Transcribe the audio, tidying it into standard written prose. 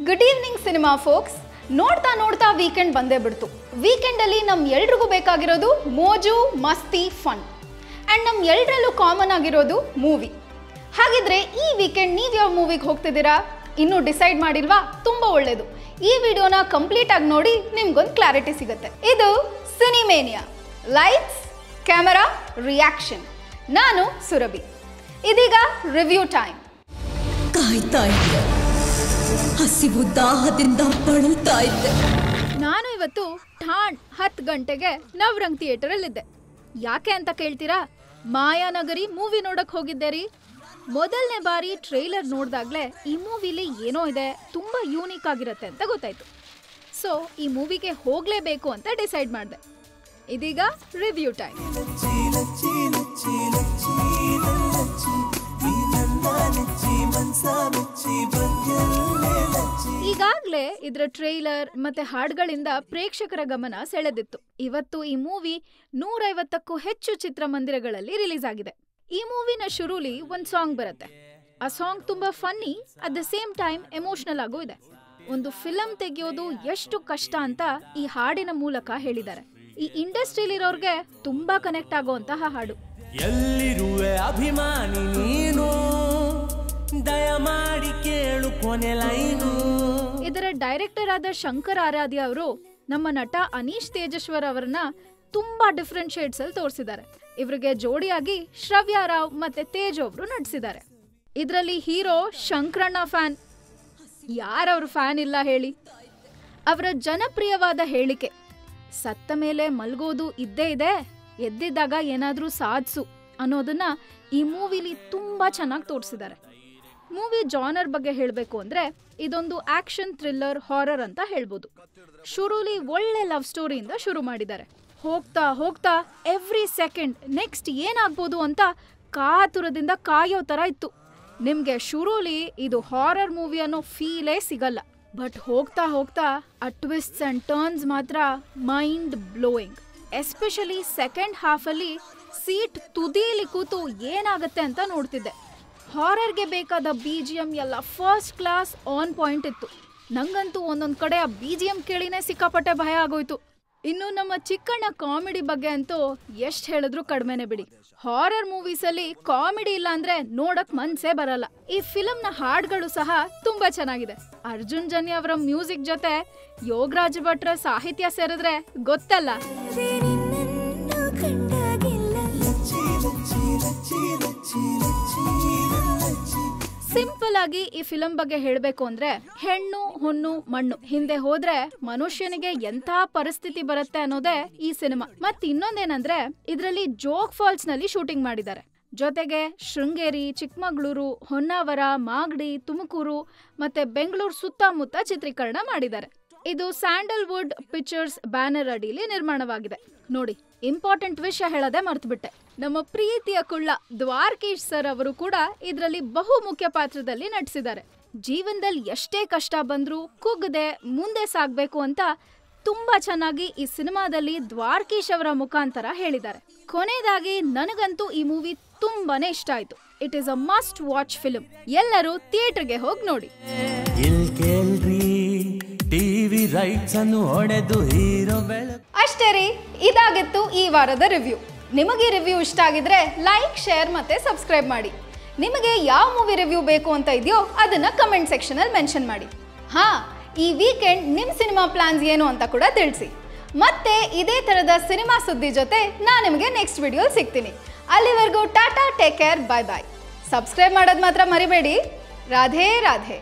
Good evening cinema forks. ನೋಡ್ತಾ ನೋಡ್ತಾ weekend ಬಂದೇ ಬಿಡ್ತು. ವೀಕೆಂಡಲ್ಲಿ ನಮ್ಮ ಎಲ್ರಿಗೂ ಬೇಕಾಗಿರೋದು ಮೋಜು, ಮಸ್ತಿ, ಫನ್. ಆ್ಯಂಡ್ ನಮ್ಮ ಎಲ್ರಲ್ಲೂ ಕಾಮನ್ ಆಗಿರೋದು ಮೂವಿ. ಹಾಗಿದ್ರೆ ಈ ವೀಕೆಂಡ್ ನೀವು ಯಾವ ಮೂವಿಗೆ ಹೋಗ್ತಿದ್ದೀರಾ? ಇನ್ನೂ ಡಿಸೈಡ್ ಮಾಡಿಲ್ವಾ? ತುಂಬ ಒಳ್ಳೆಯದು. ಈ ವಿಡಿಯೋನ ಕಂಪ್ಲೀಟ್ ಆಗಿ ನೋಡಿ, ನಿಮ್ಗೊಂದು ಕ್ಲಾರಿಟಿ ಸಿಗುತ್ತೆ. ಇದು ಸಿನಿಮೇನಿಯಾ. Lights, camera, reaction. ನಾನು ಸುರಭಿ. ಇದೀಗ ರಿವ್ಯೂ ಟೈಮ್. ಕಾಯ್ತಾ ಇದ್ದೆ, ಹಸಿವು ದಾಹದಿಂದ ಬಳಲ್ತಾ ಇದ್ದೆ. ನಾನು ಇವತ್ತು ಠಾಣ್ 10 ಗಂಟೆಗೆ ನವರಂಗ್ ಥಿಯೇಟರಲ್ಲಿದ್ದೆ. ಯಾಕೆ ಅಂತ ಕೇಳ್ತೀರಾ? ಮಾಯಾನಗರಿ ಮೂವಿ ನೋಡಕ್ ಹೋಗಿದ್ದೆ ರೀ. ಮೊದಲನೇ ಬಾರಿ ಟ್ರೈಲರ್ ನೋಡಿದಾಗಲೇ ಈ ಮೂವಿಲಿ ಏನೋ ಇದೆ, ತುಂಬ ಯೂನಿಕ್ ಆಗಿರುತ್ತೆ ಅಂತ ಗೊತ್ತಾಯ್ತು. ಸೊ ಈ ಮೂವಿಗೆ ಹೋಗಲೇಬೇಕು ಅಂತ ಡಿಸೈಡ್ ಮಾಡಿದೆ. ಇದೀಗ ರಿವ್ಯೂ ಟೈಮ್. ಈಗಾಗಲೇ ಇದರ ಟ್ರೈಲರ್ ಮತ್ತೆ ಹಾಡುಗಳಿಂದ ಪ್ರೇಕ್ಷಕರ ಗಮನ ಸೆಳೆದಿತ್ತು. ಇವತ್ತು ಈ ಮೂವಿ 150ಕ್ಕೂ ಹೆಚ್ಚು ಚಿತ್ರಮಂದಿರಗಳಲ್ಲಿ ರಿಲೀಸ್ ಆಗಿದೆ. ಈ ಮೂವಿನ ಶುರುಲಿ ಒಂದು ಸಾಂಗ್ ಬರುತ್ತೆ. ಆ ಸಾಂಗ್ ತುಂಬಾ funny, at the same time emotional ಆಗೂ ಇದೆ. ಒಂದು ಫಿಲಂ ತೆಗೆಯೋದು ಎಷ್ಟು ಕಷ್ಟ ಅಂತ ಈ ಹಾಡಿನ ಮೂಲಕ ಹೇಳಿದ್ದಾರೆ. ಈ ಇಂಡಸ್ಟ್ರಿಲಿರೋರ್ಗೆ ತುಂಬಾ ಕನೆಕ್ಟ್ ಆಗುವಂತಹ ಹಾಡು. ಎಲ್ಲಿರುವೆ ಅಭಿಮಾನಿ ನೀನು, ದಯಮಾಡಿ ಕೇಳು ಕೊನೆ ಲೈನು. ಇದರ ಡೈರೆಕ್ಟರ್ ಆದ ಶಂಕರ್ ಆರಾಧ್ಯ ಅವರು ನಮ್ಮ ನಟ ಅನೀಶ್ ತೇಜಶ್ವರ್ ಅವರನ್ನ ತುಂಬಾ ಡಿಫ್ರೆಂಟ್ ಶೇಡ್ಸ್ ಅಲ್ಲಿ ತೋರಿಸಿದ್ದಾರೆ. ಇವರಿಗೆ ಜೋಡಿಯಾಗಿ ಶ್ರವ್ಯ ರಾವ್ ಮತ್ತೆ ತೇಜ್ ಅವರು ನಟಿಸಿದ್ದಾರೆ. ಇದರಲ್ಲಿ ಹೀರೋ ಶಂಕರಣ್ಣ ಫ್ಯಾನ್. ಯಾರವ್ರ ಫ್ಯಾನ್ ಇಲ್ಲ ಹೇಳಿ? ಅವರ ಜನಪ್ರಿಯವಾದ ಹೇಳಿಕೆ, ಸತ್ತ ಮೇಲೆ ಮಲ್ಗೋದು ಇದ್ದೇ ಇದೆ, ಎದ್ದಿದ್ದಾಗ ಏನಾದ್ರೂ ಸಾಧಿಸು ಅನ್ನೋದನ್ನ ಈ ಮೂವಿಲಿ ತುಂಬಾ ಚೆನ್ನಾಗಿ ತೋರಿಸಿದ್ದಾರೆ. ಮೂವಿ ಜಾನರ್ ಬಗ್ಗೆ ಹೇಳಬೇಕು ಅಂದ್ರೆ ಇದೊಂದು ಆಕ್ಷನ್ ಥ್ರಿಲ್ಲರ್ ಹಾರರ್ ಅಂತ ಹೇಳ್ಬೋದು. ಶುರುಲಿ ಒಳ್ಳೆ ಲವ್ ಸ್ಟೋರಿಯಿಂದ ಶುರು ಮಾಡಿದ್ದಾರೆ. ಹೋಗ್ತಾ ಹೋಗ್ತಾ ಎವ್ರಿ ಸೆಕೆಂಡ್ ನೆಕ್ಸ್ಟ್ ಏನಾಗ್ಬೋದು ಅಂತ ಕಾತುರದಿಂದ ಕಾಯೋ ತರ ಇತ್ತು. ನಿಮ್ಗೆ ಶುರುಲಿ ಇದು ಹಾರರ್ ಮೂವಿ ಅನ್ನೋ ಫೀಲೇ ಸಿಗಲ್ಲ. ಬಟ್ ಹೋಗ್ತಾ ಹೋಗ್ತಾ ಆ ಟ್ವಿಸ್ಟ್ಸ್ ಅಂಡ್ ಟರ್ನ್ಸ್ ಮಾತ್ರ ಮೈಂಡ್ ಬ್ಲೋಯಿಂಗ್. ಎಸ್ಪೆಷಲಿ ಸೆಕೆಂಡ್ ಹಾಫಲ್ಲಿ ಸೀಟ್ ತುದೀಲಿ ಕೂತು ಏನಾಗತ್ತೆ ಅಂತ ನೋಡ್ತಿದ್ದೆ. ಹಾರರ್ಗೆ ಬೇಕಾದ BGM ಎಲ್ಲ ಫಸ್ಟ್ ಕ್ಲಾಸ್ ಆನ್ ಪಾಯಿಂಟ್ ಇತ್ತು. ನಂಗಂತೂ ಒಂದೊಂದು ಕಡೆ ಆ BGM ಕೇಳಿನೇ ಸಿಕ್ಕಾಪಟ್ಟೆ ಭಯ ಆಗೋಯ್ತು. ಇನ್ನು ನಮ್ಮ ಚಿಕ್ಕಣ್ಣ ಕಾಮಿಡಿ ಬಗ್ಗೆ ಅಂತೂ ಎಷ್ಟು ಹೇಳಿದ್ರು ಕಡಿಮೆನೆ ಬಿಡಿ. ಹಾರರ್ ಮೂವೀಸಲ್ಲಿ ಕಾಮಿಡಿ ಇಲ್ಲ ಅಂದ್ರೆ ನೋಡಕ್ ಮನ್ಸೇ ಬರಲ್ಲ. ಈ ಫಿಲಂನ ಹಾಡುಗಳು ಸಹ ತುಂಬಾ ಚೆನ್ನಾಗಿದೆ. ಅರ್ಜುನ್ ಜನ್ಯ ಅವರ ಮ್ಯೂಸಿಕ್ ಜೊತೆ ಯೋಗರಾಜ್ ಭಟ್ರ ಸಾಹಿತ್ಯ ಸೇರಿದ್ರೆ ಗೊತ್ತಲ್ಲ. ಸಿಂಪಲ್ ಆಗಿ ಈ ಫಿಲಂ ಬಗ್ಗೆ ಹೇಳಬೇಕು ಅಂದ್ರೆ, ಹೆಣ್ಣು ಹೊನ್ನು ಮಣ್ಣು ಹಿಂದೆ ಹೋದ್ರೆ ಮನುಷ್ಯನಿಗೆ ಎಂಥ ಪರಿಸ್ಥಿತಿ ಬರುತ್ತೆ ಅನ್ನೋದೇ ಈ ಸಿನಿಮಾ. ಮತ್ ಇನ್ನೊಂದೇನಂದ್ರೆ ಇದರಲ್ಲಿ ಜೋಗ್ ಫಾಲ್ಸ್ ನಲ್ಲಿ ಶೂಟಿಂಗ್ ಮಾಡಿದ್ದಾರೆ. ಜೊತೆಗೆ ಶೃಂಗೇರಿ, ಚಿಕ್ಕಮಗಳೂರು, ಹೊನ್ನಾವರ, ಮಾಗಡಿ, ತುಮಕೂರು ಮತ್ತೆ ಬೆಂಗಳೂರು ಸುತ್ತಮುತ್ತ ಚಿತ್ರೀಕರಣ ಮಾಡಿದ್ದಾರೆ. ಇದು ಸ್ಯಾಂಡಲ್ವುಡ್ ಪಿಕ್ಚರ್ಸ್ ಬ್ಯಾನರ್ ಅಡಿಯಲ್ಲಿ ನಿರ್ಮಾಣವಾಗಿದೆ. ನೋಡಿ, ಇಂಪಾರ್ಟೆಂಟ್ ವಿಷಯ ಹೇಳದೆ ಮರ್ತ್ಬಿಟ್ಟೆ. ನಮ್ಮ ಪ್ರೀತಿಯ ಕುಳ್ಳ ದ್ವಾರಕೀಶ್ ಸರ್ ಅವರು ಕೂಡ ಇದರಲ್ಲಿ ಬಹು ಮುಖ್ಯ ಪಾತ್ರದಲ್ಲಿ ನಟಿಸಿದ್ದಾರೆ. ಜೀವನದಲ್ಲಿ ಎಷ್ಟೇ ಕಷ್ಟ ಬಂದ್ರೂ ಕುಗ್ಗದೆ ಮುಂದೆ ಸಾಗ್ಬೇಕು ಅಂತ ತುಂಬಾ ಚೆನ್ನಾಗಿ ಈ ಸಿನಿಮಾದಲ್ಲಿ ದ್ವಾರಕೀಶ್ ಅವರ ಮುಖಾಂತರ ಹೇಳಿದ್ದಾರೆ. ಕೊನೆಯದಾಗಿ ನನಗಂತೂ ಈ ಮೂವಿ ತುಂಬಾನೇ ಇಷ್ಟ ಆಯ್ತು. It is a must watch film. ಎಲ್ಲರೂ ಥಿಯೇಟರ್ಗೆ ಹೋಗಿ ನೋಡಿ. ಅಷ್ಟೇ ರೀ, ಇದಾಗಿತ್ತು ಈ ವಾರದ ರಿವ್ಯೂ. ನಿಮಗೆ ರಿವ್ಯೂ ಇಷ್ಟ ಆಗಿದ್ರೆ ಲೈಕ್, ಶೇರ್ ಮತ್ತೆ ಸಬ್ಸ್ಕ್ರೈಬ್ ಮಾಡಿ. ನಿಮಗೆ ಯಾವ ಮೂವಿ ರಿವ್ಯೂ ಬೇಕು ಅಂತ ಇದೆಯೋ ಅದನ್ನ ಕಮೆಂಟ್ ಸೆಕ್ಷನ್ ಅಲ್ಲಿ ಮೆನ್ಷನ್ ಮಾಡಿ. ಈ ವೀಕೆಂಡ್ ನಿಮ್ಮ ಸಿನಿಮಾ ಪ್ಲಾನ್ಸ್ ಏನು ಅಂತ ಕೂಡ ತಿಳಿಸಿ. ಮತ್ತೆ ಇದೇ ತರದ ಸಿನಿಮಾ ಸುದ್ದಿ ಜೊತೆ ನಾನು ನಿಮಗೆ ನೆಕ್ಸ್ಟ್ ವಿಡಿಯೋ ಸಿಗ್ತೀನಿ. ಅಲ್ಲಿವರೆಗೂ ಟಾಟಾ, ಟೇಕ್ ಕೇರ್, ಬಾಯ್ ಬಾಯ್. ಸಬ್ಸ್ಕ್ರೈಬ್ ಮಾಡೋದು ಮಾತ್ರ ಮರಿಬೇಡಿ. ರಾಧೇ ರಾಧೇ.